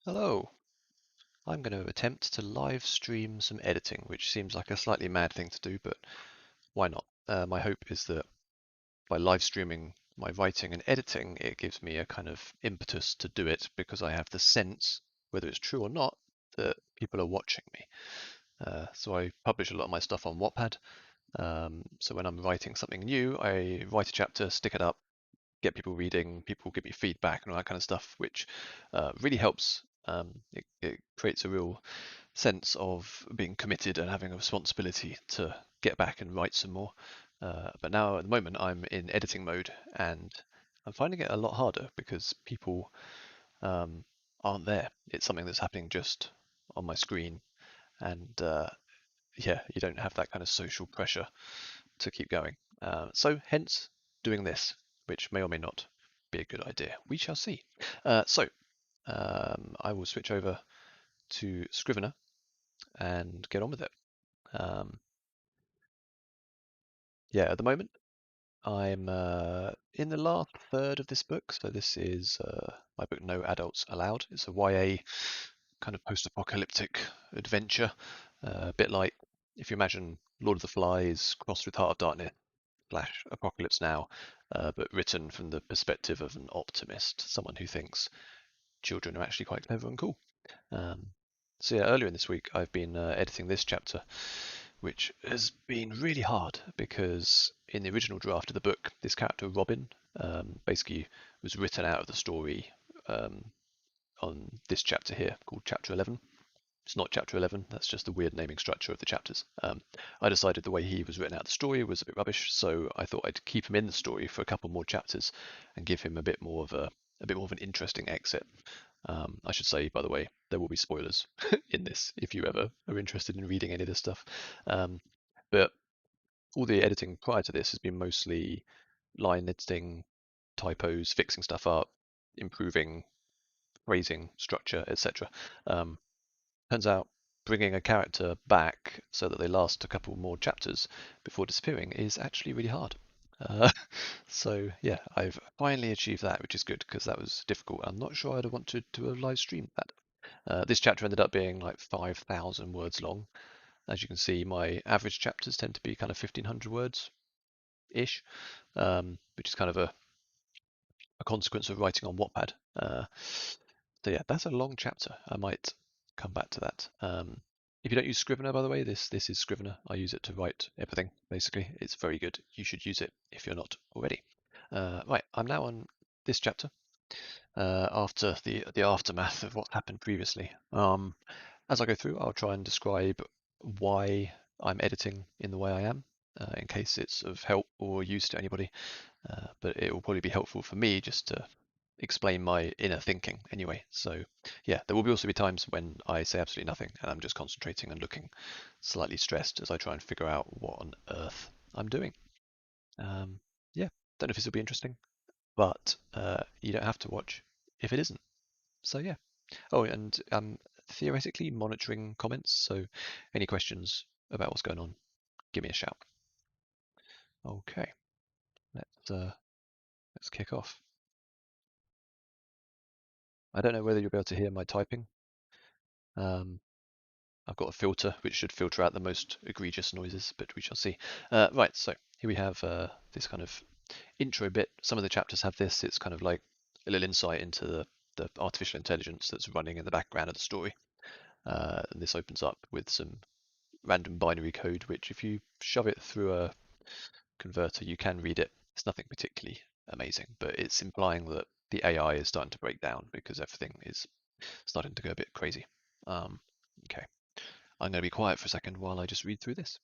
Hello. I'm going to attempt to live stream some editing, which seems like a slightly mad thing to do, but why not? My hope is that by live streaming my writing and editing, it gives me a kind of impetus to do it because I have the sense, whether it's true or not, that people are watching me. So I publish a lot of my stuff on Wattpad. So when I'm writing something new, I write a chapter, stick it up, get people reading, people give me feedback and all that kind of stuff, which really helps. It creates a real sense of being committed and having a responsibility to get back and write some more. But now at the moment I'm in editing mode and I'm finding it a lot harder because people um, aren't there. It's something that's happening just on my screen, and yeah, you don't have that kind of social pressure to keep going. So hence doing this, which may or may not be a good idea. We shall see. I will switch over to Scrivener and get on with it. Um, yeah, at the moment I'm in the last third of this book. So this is my book No Adults Allowed. It's a YA kind of post-apocalyptic adventure, a bit like if you imagine Lord of the Flies crossed with Heart of Darkness slash Apocalypse Now, but written from the perspective of an optimist, someone who thinks children are actually quite clever and cool. Um, so yeah, earlier in this week I've been editing this chapter, which has been really hard because in the original draft of the book, this character Robin basically was written out of the story um, on this chapter here called Chapter 11. It's not Chapter 11, that's just the weird naming structure of the chapters. I decided the way he was written out of the story was a bit rubbish, so I thought I'd keep him in the story for a couple more chapters and give him a bit more of an interesting exit. I should say, by the way, there will be spoilers in this if you ever are interested in reading any of this stuff. Um, but all the editing prior to this has been mostly line editing, typos, fixing stuff up, improving phrasing, structure, etc. Um, Turns out bringing a character back so that they last a couple more chapters before disappearing is actually really hard. Uh, so yeah, I've finally achieved that, which is good because that was difficult. I'm not sure I'd have wanted to have live streamed that. This chapter ended up being like 5,000 words long. As you can see, my average chapters tend to be kind of 1,500 words ish, which is kind of a consequence of writing on Wattpad. So yeah, that's a long chapter. I might come back to that. If you don't use Scrivener, by the way, this is Scrivener. I use it to write everything. Basically, it's very good. You should use it if you're not already. Right, I'm now on this chapter after the aftermath of what happened previously. As I go through, I'll try and describe why I'm editing in the way I am, in case it's of help or use to anybody. But it will probably be helpful for me just to explain my inner thinking anyway. So yeah, there will be also be times when I say absolutely nothing and I'm just concentrating and looking slightly stressed as I try and figure out what on earth I'm doing. Um, yeah, don't know if this will be interesting, but you don't have to watch if it isn't. So yeah. Oh, and theoretically monitoring comments. So any questions about what's going on, give me a shout. Okay, let's kick off. I don't know whether you'll be able to hear my typing. Um, I've got a filter which should filter out the most egregious noises, but we shall see. Right, so here we have this kind of intro bit. Some of the chapters have this. It's kind of like a little insight into the artificial intelligence that's running in the background of the story. And this opens up with some random binary code, which if you shove it through a converter, you can read it. It's nothing particularly amazing, but it's implying that the AI is starting to break down because everything is starting to go a bit crazy. Okay. I'm going to be quiet for a second while I just read through this.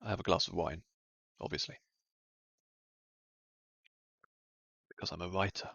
I have a glass of wine, obviously, because I'm a writer.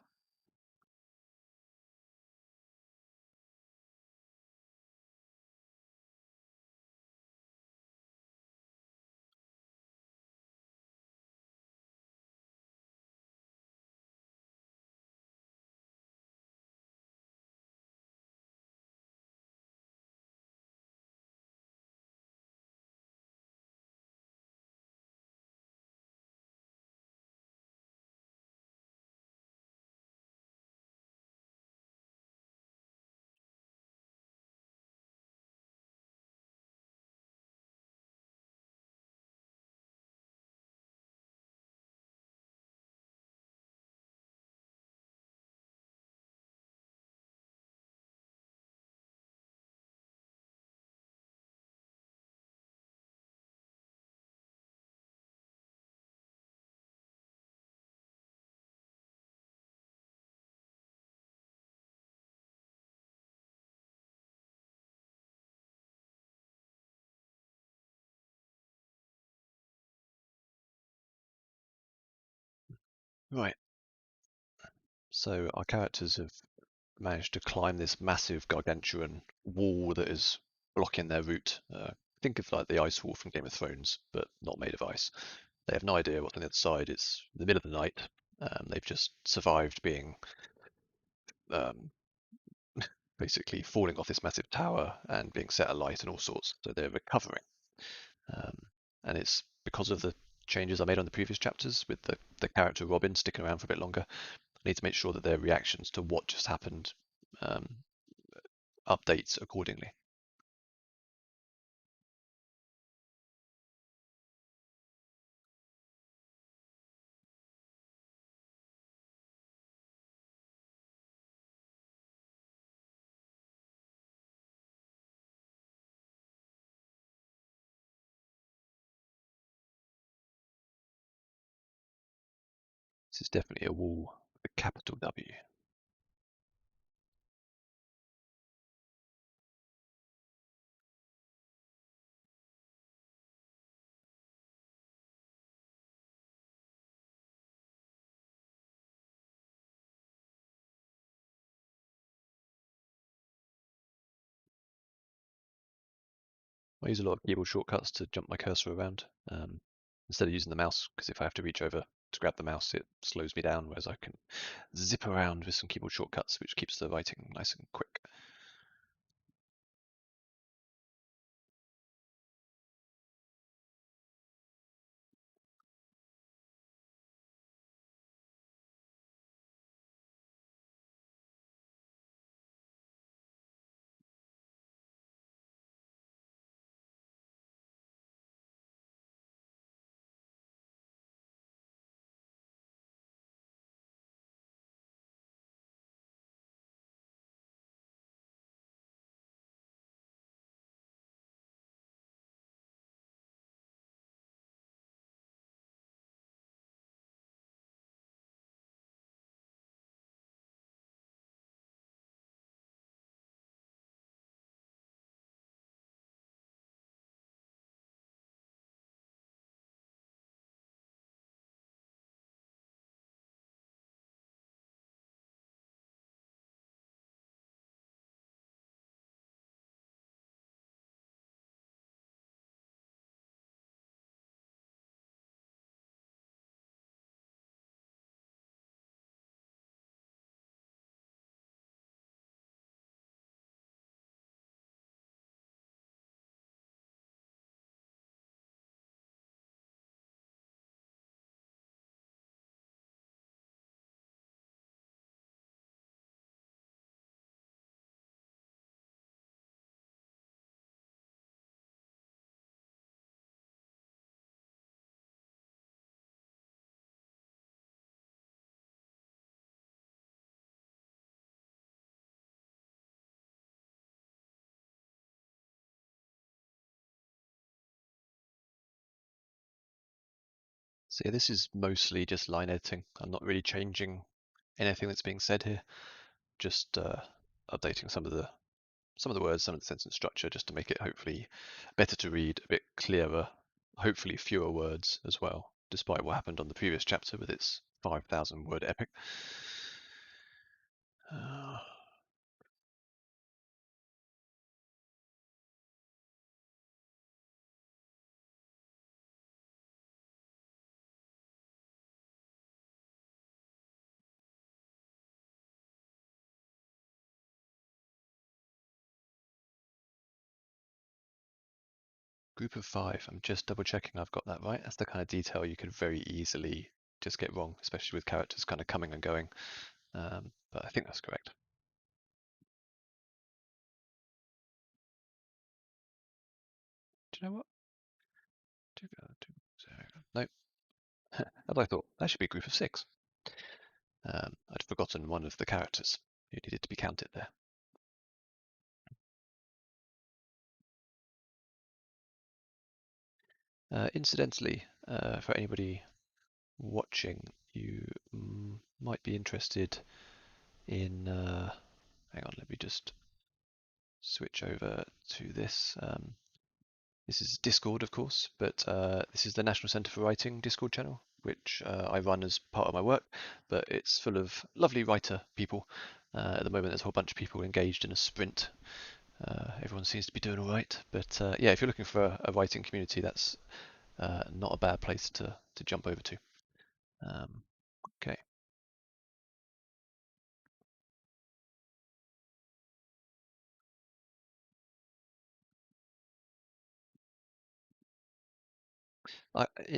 Right. So our characters have managed to climb this massive gargantuan wall that is blocking their route. Think of like the ice wall from Game of Thrones, but not made of ice. They have no idea what's on the other side. It's the middle of the night. They've just survived being um, basically falling off this massive tower and being set alight and all sorts. So they're recovering. Um, and it's because of the changes I made on the previous chapters with the character Robin sticking around for a bit longer. I need to make sure that their reactions to what just happened um, updates accordingly. This is definitely a wall with a capital W. I use a lot of keyboard shortcuts to jump my cursor around instead of using the mouse, because if I have to reach over to grab the mouse, it slows me down, whereas I can zip around with some keyboard shortcuts, which keeps the writing nice and quick. So yeah, this is mostly just line editing. I'm not really changing anything that's being said here, just updating some of the words, some of the sentence structure, just to make it hopefully better to read, a bit clearer, hopefully fewer words as well, despite what happened on the previous chapter with its 5,000 word epic. Uh, Group of five. I'm just double checking I've got that right. That's the kind of detail you could very easily just get wrong, especially with characters kind of coming and going. But I think that's correct. Do you know what? Nope. As I thought, that should be a group of six. I'd forgotten one of the characters who needed to be counted there. Incidentally, for anybody watching, you might be interested in. Hang on, let me just switch over to this. This is Discord, of course, but this is the National Centre for Writing Discord channel. which I run as part of my work, but it's full of lovely writer people. At the moment, there's a whole bunch of people engaged in a sprint. Everyone seems to be doing all right, but yeah, if you're looking for a writing community, that's not a bad place to jump over to. Um, okay.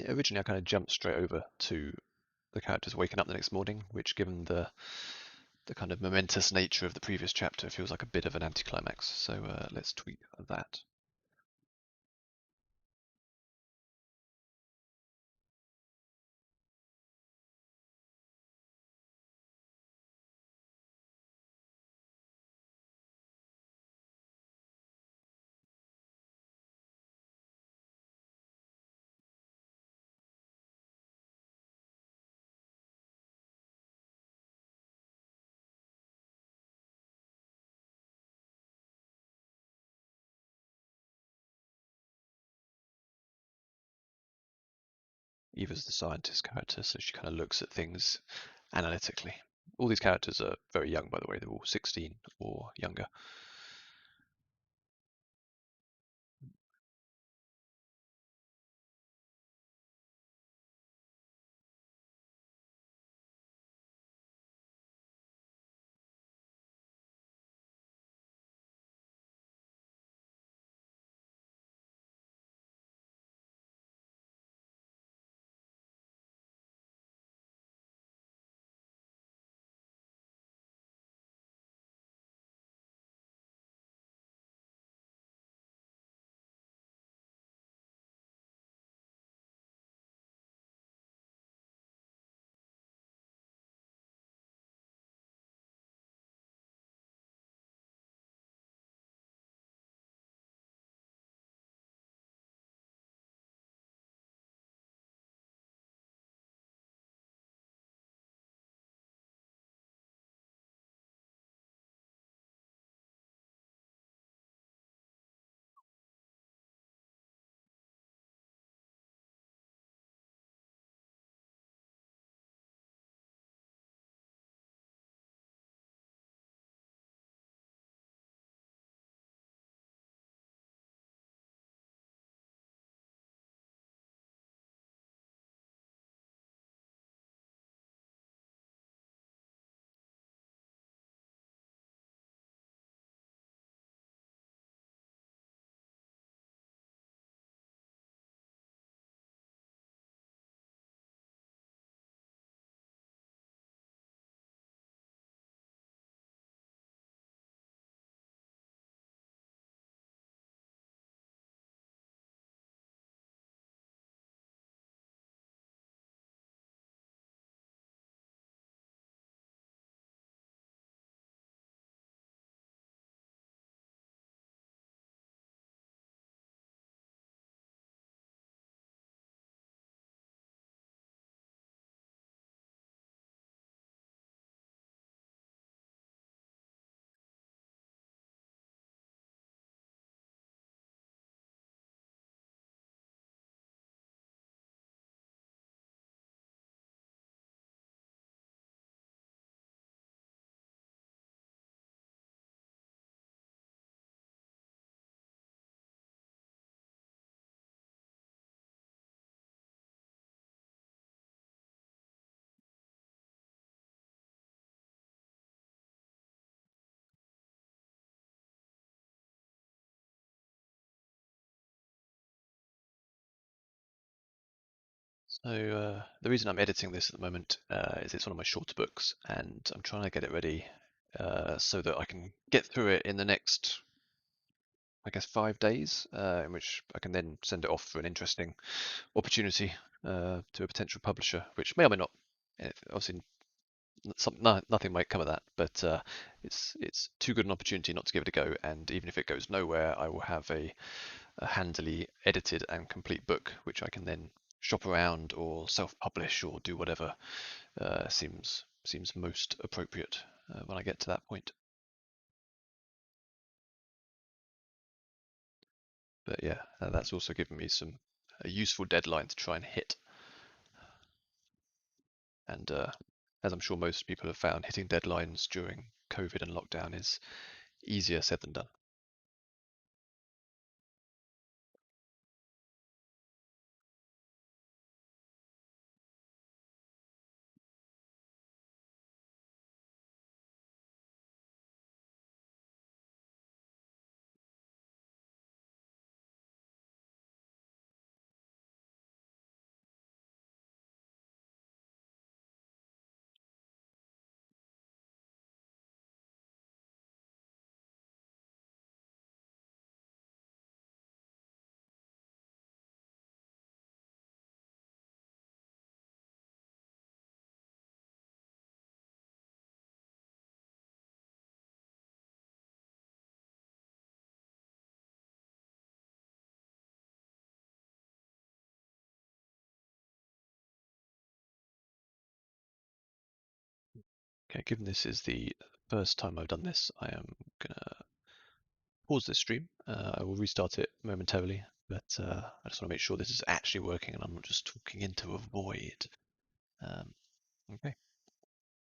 Originally, I kind of jumped straight over to the characters waking up the next morning, which, given the kind of momentous nature of the previous chapter, feels like a bit of an anticlimax. So let's tweak that. Eva's the scientist character, so she kind of looks at things analytically. All these characters are very young, by the way. They're all 16 or younger. So the reason I'm editing this at the moment is it's one of my shorter books, and I'm trying to get it ready so that I can get through it in the next, I guess, 5 days, in which I can then send it off for an interesting opportunity to a potential publisher, which may or may not. Obviously, nothing might come of that, but it's too good an opportunity not to give it a go. And even if it goes nowhere, I will have a handily edited and complete book, which I can then shop around or self-publish or do whatever seems most appropriate when I get to that point. But yeah, that's also given me some a useful deadline to try and hit. And as I'm sure most people have found, hitting deadlines during COVID and lockdown is easier said than done. Okay, given this is the first time I've done this, I am gonna pause this stream. I will restart it momentarily, but I just want to make sure this is actually working and I'm not just talking into a void. Um, okay.